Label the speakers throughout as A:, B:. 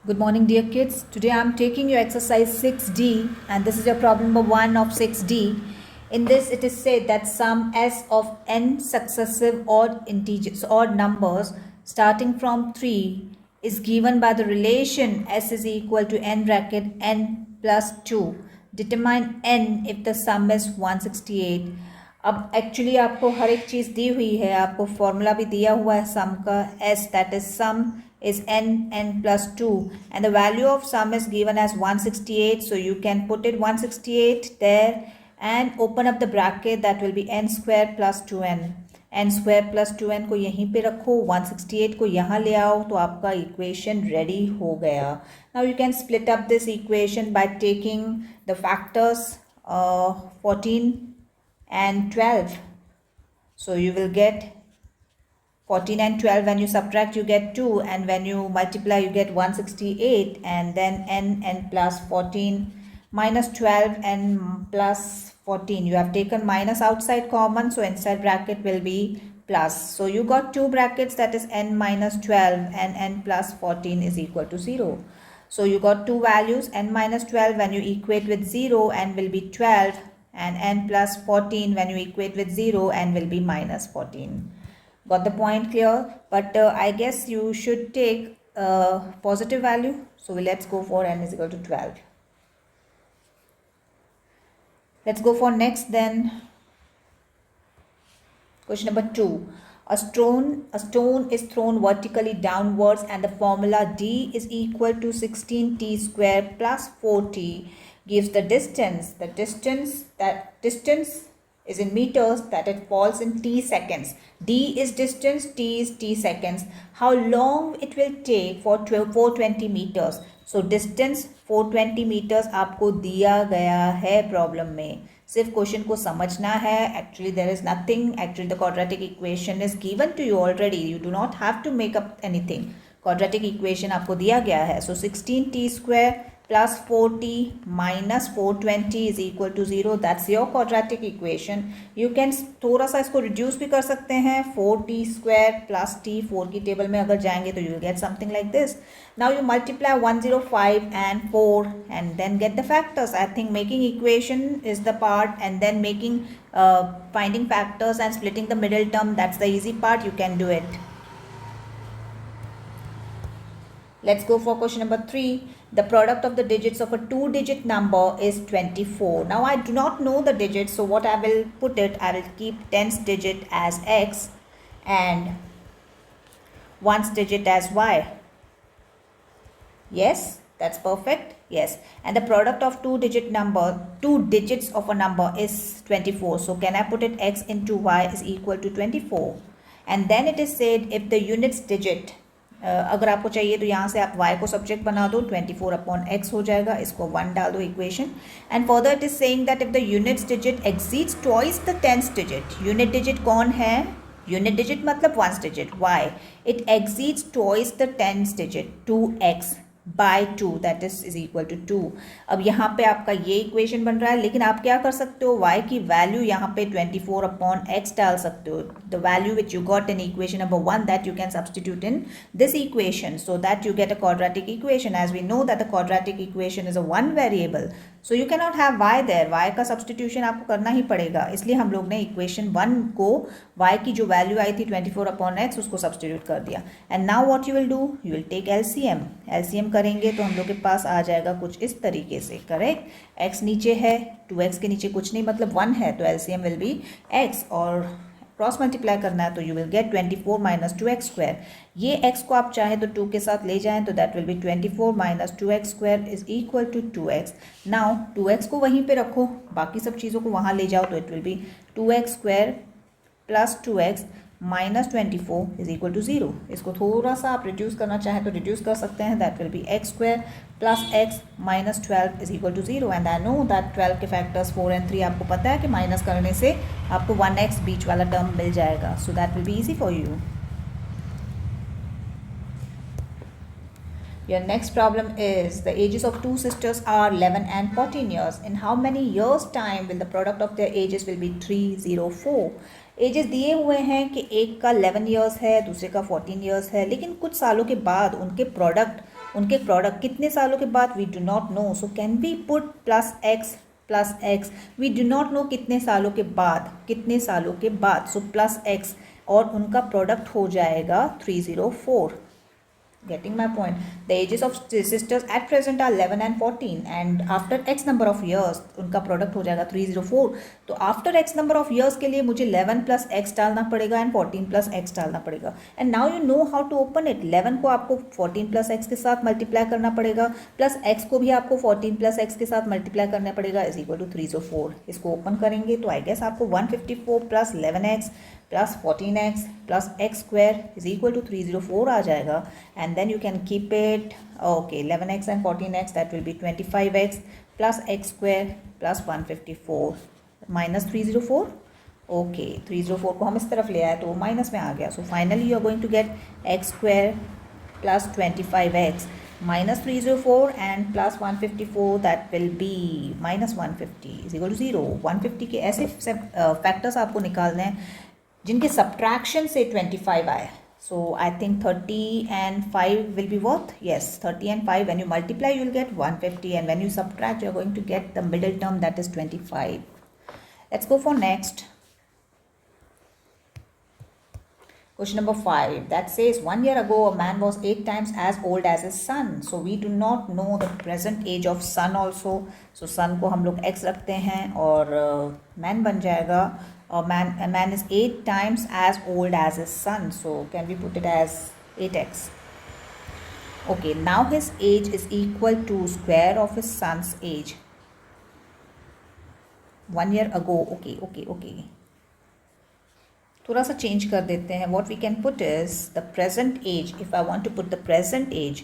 A: Good morning, dear kids. Today I am taking you exercise 6D, and this is your problem number 1 of 6D. In this, it is said that sum s of n successive odd numbers starting from 3 is given by the relation s is equal to n bracket n plus 2. Determine n if the sum is 168. अब actually आपको हर एक चीज़ दी हुई है, आपको formula भी दिया हुआ है सम का, s that is sum is n plus 2 and the value of sum is given as 168, so you can put it 168 there and open up the bracket, that will be n square plus 2n. n square plus 2n को यहीं पे रखो, 168 को यहाँ ले आओ, तो आपका इक्वेशन रेडी हो गया. Now you can split up this equation by taking the factors 14 and 12. So you will get 14 and 12. When you subtract, you get 2, and when you multiply, you get 168, and then n plus 14 minus 12 and plus 14. You have taken minus outside common, so inside bracket will be plus. So you got two brackets, that is n minus 12 and n plus 14 is equal to 0. So you got two values, n minus 12 when you equate with 0 n will be 12, and n plus 14 when you equate with 0 n will be minus 14. Got the point clear? But I guess you should take positive value. So let's go for n is equal to 12. Let's go for next then. Question number 2. A stone is thrown vertically downwards and the formula d is equal to 16t square plus 4t gives the distance. The distance is in meters, that it falls in t seconds. D is distance, t is t seconds. How long it will take for 420 meters? So distance 420 meters आपको दिया गया है problem में. सिर्फ question को समझना है. Actually there is nothing. Actually the quadratic equation is given to you already. You do not have to make up anything. Quadratic equation आपको दिया गया है. So 16t square plus 4t minus 420 is equal to 0. That's your quadratic equation. You can थोड़ा सा इसको reduce भी कर सकते हैं. 4t square plus t, 4 की टेबल में अगर जाएंगे तो you will get something like this. Now you multiply 105 and 4 and then get the factors. I think making equation is the part, and then making finding factors and splitting the middle term, that's the easy part. You can do it. Let's go for question number 3. The product of the digits of a 2-digit number is 24. Now I do not know the digits, so what I will put it, I will keep 10th digit as x and 1st digit as y. Yes, that's perfect. Yes, and the product of two digits of a number is 24. So can I put it x into y is equal to 24? And then it is said if the units digit, अगर आपको चाहिए तो यहाँ से आप y को subject बना दो, 24 अपॉन x हो जाएगा, इसको 1 डाल दो equation. And further it is saying that if the units digit exceeds twice the 10th digit. Unit digit कौन है? यूनिट डिजिट मतलब 1st digit y. It exceeds twice the 10th digit 2x by 2, that is equal to 2. अब यहाँ पे आपका ये equation बन रहा है, लेकिन आप क्या कर सकते हो, y की वैल्यू यहाँ पे 24 अपॉन x डाल सकते हो. The value which you got in equation number 1 that you can substitute in this equation, so that you get a quadratic equation. As we know that the quadratic equation is a one variable, so you can not have y there. y का substitution आपको करना ही पड़ेगा, इसलिए हम लोग ने equation 1 को y की जो वैल्यू आई थी 24 अपॉन x उसको सब्सटीट्यूट कर दिया. And now what you will do, you will take LCM करेंगे तो हम लोग के पास आ जाएगा कुछ इस तरीके से. करेक्ट. x नीचे है, 2x के नीचे कुछ नहीं मतलब 1 है, तो एलसीएम विल बी x, और क्रॉस मल्टीप्लाई करना है तो you will gate 24 minus 2x square. ये x को आप चाहें तो 2 के साथ ले जाएं तो that will be 24 minus 2x square is equal to 2x. Now 2x को वहीं पे रखो, बाकी सब चीज़ों को वहाँ ले जाओ, तो it will be 2x square plus 2x minus 24 is equal to 0. इसको थोड़ा सा आप रिड्यूस करना चाहें तो रिड्यूस कर सकते हैं. That will be x square plus x minus 12 is equal to 0. And I know that 12 के फैक्टर्स 4 and 3 आपको पता है कि माइनस करने से आपको 1x बीच वाला टर्म मिल जाएगा. So that will be easy for you. Your next problem is the ages of two sisters are 11 and 14 years. In how many years time will the product of their ages will be 304? Edges दिए हुए हैं कि एक का 11 years है, दूसरे का 14 years है, लेकिन कुछ सालों के बाद उनके प्रोडक्ट उनके प्रोडक्ट कितने सालों के बाद, we do not know. So can we put plus x, we do not know कितने सालों के बाद, सो प्लस एक्स, और उनका प्रोडक्ट हो जाएगा 304. Getting my point? The ages of sisters at present are 11 and 14, and after x number of years उनका product हो जाएगा 304. तो after x number of years के लिए मुझे 11 plus x डालना पड़ेगा and 14 plus x डालना पड़ेगा. And now you know how to open it. 11 को आपको 14 plus x के साथ मल्टीप्लाई करना पड़ेगा, प्लस x को भी आपको 14 plus x के साथ मल्टीप्लाई करना पड़ेगा, इज इक्वल टू 304. इसको ओपन करेंगे तो आई गेस आपको 154 plus 11x plus 14x plus x square is equal to 304 आ जाएगा. And then you can keep it, okay, 11x and 14x, that will be 25x plus x square plus 154 minus 304. okay, 304 को हम इस तरफ ले आए तो वो माइनस में आ गया. So finally you are going to get x square plus 25x minus 304 and plus 154, that will be minus 150 is equal to 0. 150 के ऐसे फैक्टर्स आपको निकालने हैं जिनके सब्ट्रैक्शन से 25 आए. So I think 30 and 5 will be what? Yes, 30 and 5. When you multiply, you will get 150, and when you subtract, you are going to get the middle term, that is 25. Let's go for next. Question number 5. That says 1 year ago a man was 8 times as old as his son. So we do not know the present age of son also. So son को हम लोग x रखते हैं और man बन जाएगा. A man is 8 times as old as his son. So can we put it as 8x? Okay, now his age is equal to square of his son's age. 1 year ago. Okay. थोड़ा सा change कर देते हैं. What we can put is the present age. If I want to put the present age,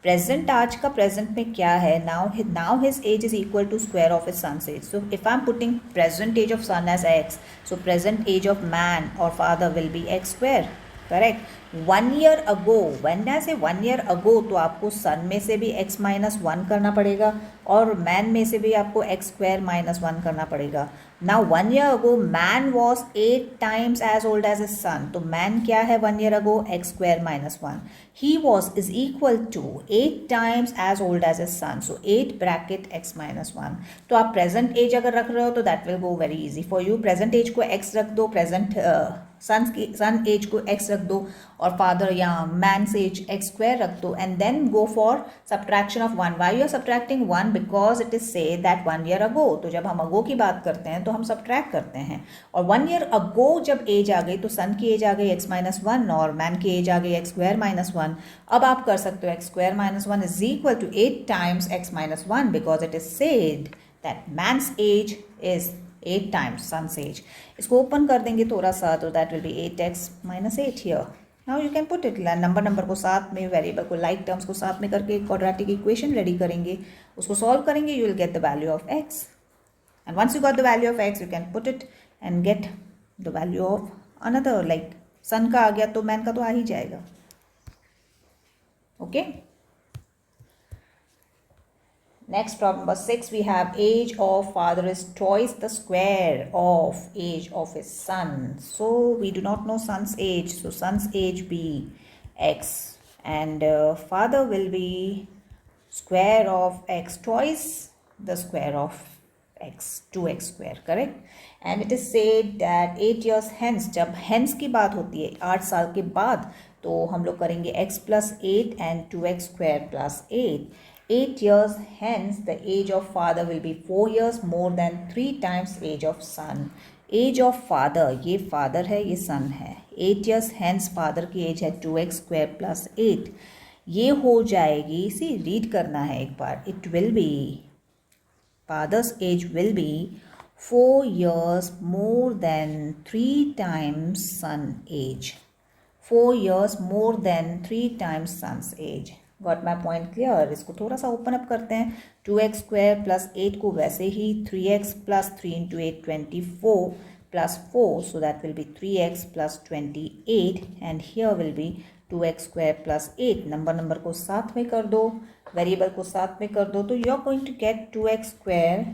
A: present आज का present में क्या है? Now his age is equal to square of his son's age. So if I'm putting present age of son as x, so present age of man or father will be x square. Correct. 1 year ago, when I say 1 year ago, तो आपको son में से भी x minus 1 करना पड़ेगा और man में से भी आपको x square minus 1 करना पड़ेगा. Now 1 year ago man was 8 times as old as his son. तो man क्या है 1 year ago? x square minus 1. He was is equal to 8 times as old as his son. So 8 bracket x minus 1. तो आप present age अगर रख रहे हो तो that will go very easy for you. Present age को x रख दो, present सन एज को x रख दो और फादर या मैन्स एज x स्क्वायर रख दो and then go for subtraction of 1. Why you are subtracting 1? Because it is say that 1 year ago. तो जब हम अगो की बात करते हैं तो हम सब्ट्रैक्ट करते हैं और 1 ईयर अगो जब एज आ गई तो सन की एज आ गई x माइनस 1 और मैन की एज आ गई x स्क्वायर माइनस 1. अब आप कर सकते हो x square minus 1 is equal to 8 times x minus 1 because it is said that man's age is 8 times son's age. इसको ओपन कर देंगे थोड़ा सा तो that will be 8x minus 8 here. Now you can put it. Number को साथ में, variable को लाइक टर्म्स को साथ में करके क्वाड्रेटिक इक्वेशन रेडी करेंगे, उसको सॉल्व करेंगे. You will get the value of x and once you got the value of x you can put it and get the value of another. Like सन का आ गया तो मैन का तो आ ही जाएगा. Okay. Next, problem number 6, we have age of father is twice the square of age of his son. So we do not know son's age. So son's age be x and father will be square of x twice the square of x, 2x square, correct? And it is said that 8 years hence, जब hence की बात होती है 8 साल के बाद, तो हम लोग करेंगे x plus 8 and 2x square plus 8. 8 years hence the age of father will be 4 years more than 3 times age of son. Age of father, ये father है, ये son है. 8 years hence father की age है 2x square plus 8. ये हो जाएगी, सी read करना है एक बार. It will be, father's age will be 4 years more than 3 times son age. 4 years more than 3 times son's age. Got my point clear. इसको थोड़ा सा ओपन अप करते हैं. 2x स्क्वायर प्लस 8 को वैसे ही 3x plus 3 into 8 24 plus 4. So that will B 3x plus 28 and here will be 2x square plus 8. Number को साथ में कर दो, वेरिएबल को साथ में कर दो, तो you are going to get 2x square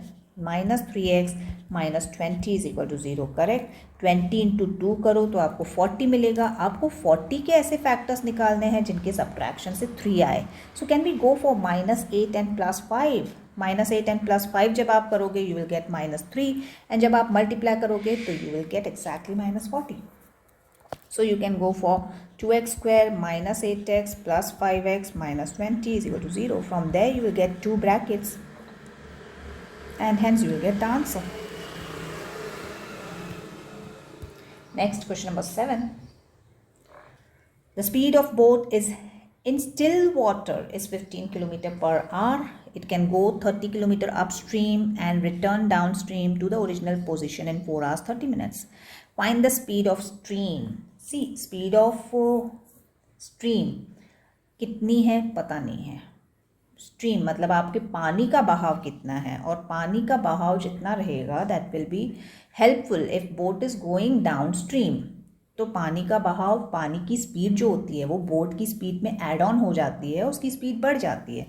A: minus 3x minus 20 is equal to 0. Correct. 20 into 2 करो तो आपको 40 मिलेगा. आपको 40 के ऐसे फैक्टर्स निकालने हैं जिनके सब्ट्रैक्शन से 3 आए. So can we go for minus 8 and plus 5. Minus 8 and plus 5 जब आप करोगे you will get minus 3 and जब आप मल्टीप्लाई करोगे तो you will get exactly minus 40. So you can go for 2x square minus 8x plus 5x minus 20 is equal to 0. From there you will get two brackets and hence you will get the answer. Next, question number 7. The speed of boat is in still water is 15 km per hour. It can go 30 km upstream and return downstream to the original position in 4 hours 30 minutes. Find the speed of stream. See, speed of stream कितनी है पता नहीं है. Stream मतलब आपके पानी का बहाव कितना है, और पानी का बहाव जितना रहेगा that will be helpful if boat is going down stream. तो पानी का बहाव, पानी की स्पीड जो होती है वो बोट की स्पीड में ऐड ऑन हो जाती है, उसकी स्पीड बढ़ जाती है.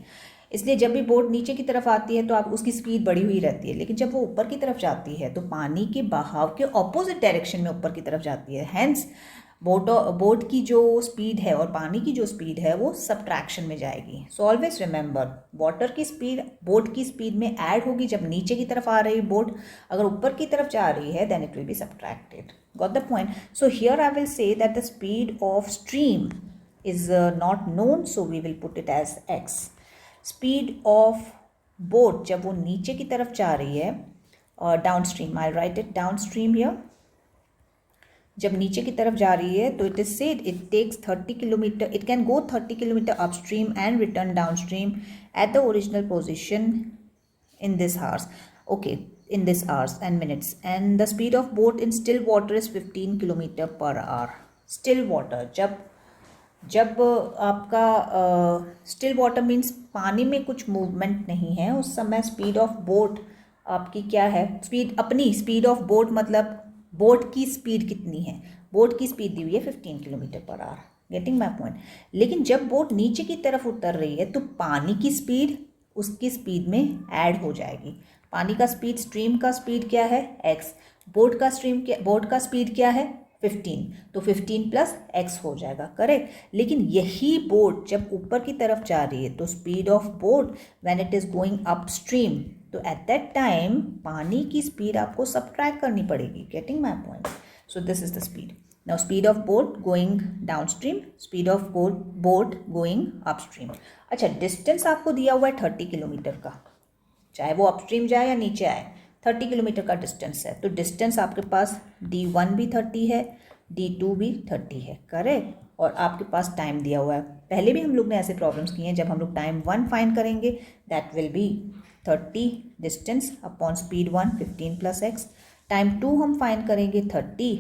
A: इसलिए जब भी बोट नीचे की तरफ आती है तो आप उसकी स्पीड बढ़ी हुई रहती है, लेकिन जब वो ऊपर की तरफ जाती है तो पानी के बहाव के ऑपोजिट डायरेक्शन में ऊपर की तरफ जाती है. हैंस बोट की जो स्पीड है और पानी की जो स्पीड है वो सब्ट्रैक्शन में जाएगी. सो ऑलवेज रिमेंबर, वाटर की स्पीड बोट की स्पीड में ऐड होगी जब नीचे की तरफ आ रही बोट. अगर ऊपर की तरफ जा रही है then it will be subtracted. Got the point. So here I will say that the speed of stream is not known, so we will put it as x. Speed of boat जब वो नीचे की तरफ जा रही है, down stream, I write it down stream here. जब नीचे की तरफ जा रही है तो it is said it takes 30 kilometre, it can go 30 kilometre upstream and return downstream at the original position in this hours. Okay, in this hours and minutes, and the speed of boat in still water is 15 kilometre per hour. Still water जब आपका still water means पानी में कुछ movement नहीं है, उस समय speed of boat आपकी क्या है, स्पीड अपनी स्पीड ऑफ बोट मतलब बोट की स्पीड कितनी है. बोट की स्पीड दी हुई है 15 kilometre per hour. Getting my point. लेकिन जब बोट नीचे की तरफ उतर रही है तो पानी की स्पीड उसकी स्पीड में ऐड हो जाएगी. पानी का स्पीड, स्ट्रीम का स्पीड क्या है x, बोट का स्पीड क्या है 15, तो 15 प्लस x हो जाएगा. करेक्ट. लेकिन यही बोट जब ऊपर की तरफ जा रही है तो speed of boat when it is going upstream, तो एट दैट टाइम पानी की स्पीड आपको सब्ट्रैक्ट करनी पड़ेगी. Getting my point. So this is the speed. Now speed of boat going downstream, speed of boat going upstream. अच्छा, distance आपको दिया हुआ है 30 किलोमीटर का, चाहे वो अपस्ट्रीम जाए या नीचे आए, 30 किलोमीटर का डिस्टेंस है. तो डिस्टेंस आपके पास d1 भी 30 है, d2 भी 30 है. करेक्ट. और आपके पास टाइम दिया हुआ है. पहले भी हम लोग ने ऐसे प्रॉब्लम्स किए हैं. जब हम लोग टाइम 1 फाइंड करेंगे that will B 30 distance upon speed 1 15 plus x. Time 2 हम फाइंड करेंगे 30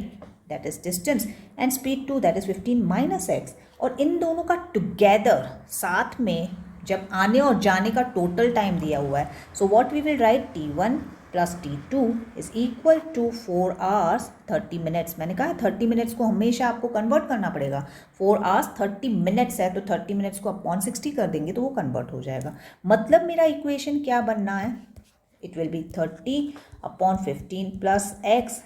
A: that is distance and speed 2 that is 15 minus x. और इन दोनों का टुगेदर साथ में जब आने और जाने का टोटल टाइम दिया हुआ है, so what we will write t1 plus t2 is equal to 4 hours 30 minutes. मैंने कहा 30 मिनट्स को हमेशा आपको कन्वर्ट करना पड़ेगा. 4 आवर्स 30 मिनट्स है तो 30 मिनट्स को अपॉन 60 कर देंगे तो वो कन्वर्ट हो जाएगा. मतलब मेरा इक्वेशन क्या बनना है, it will B 30 upon 15 plus x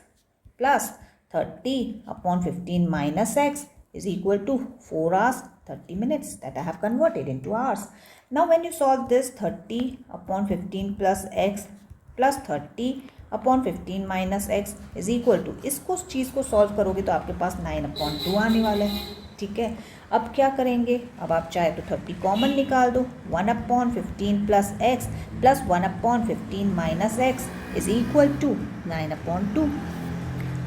A: plus 30 upon 15 minus x is equal to 4 hours 30 minutes that I have converted into hours. Now when you solve this, 30 upon 15 plus x plus 30 upon 15 minus x is equal to, इसको चीज़ को solve करोगे तो आपके पास 9 upon 2 आने वाला है. ठीक है. अब क्या करेंगे, अब आप चाहे तो 30 कॉमन निकाल दो. 1 upon 15 plus x plus 1 upon 15 minus x is equal to 9 upon 2.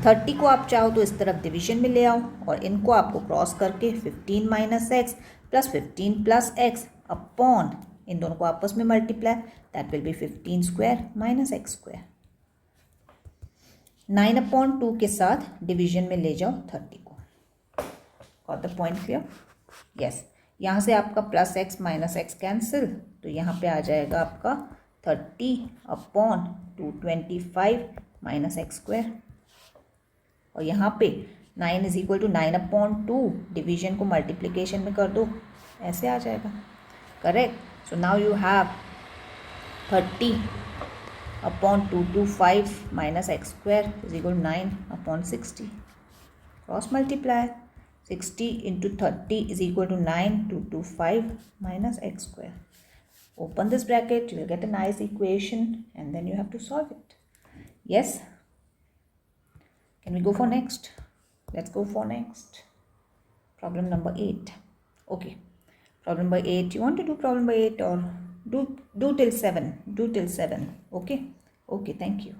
A: 30 को आप चाहो तो इस तरफ डिवीजन में ले आओ और इनको आपको क्रॉस करके 15 minus x plus 15 plus x upon इन दोनों को आपस में multiply, that will be 15 square minus x square. 9 upon 2 के साथ डिवीजन में ले जाओ 30 को. Got the point clear? Yes. यहाँ से आपका plus x minus x cancel, तो यहाँ पे आ जाएगा आपका 30 अपॉन 225 माइनस एक्स स्क्वायर. और यहाँ पे 9 is equal to 9 upon 2, division को मल्टीप्लिकेशन में कर दो, ऐसे आ जाएगा. Correct. So now you have 30 upon 225 minus x square is equal to 9 upon 60. Cross multiply. 60 into 30 is equal to 9. 225 minus x square. Open this bracket, you will get a nice equation and then you have to solve it. Yes? Can we go for next? Let's go for next. Problem number 8. Okay. Problem number 8. You want to do problem number 8 or do till 7? Do till 7. Okay. Okay. Thank you.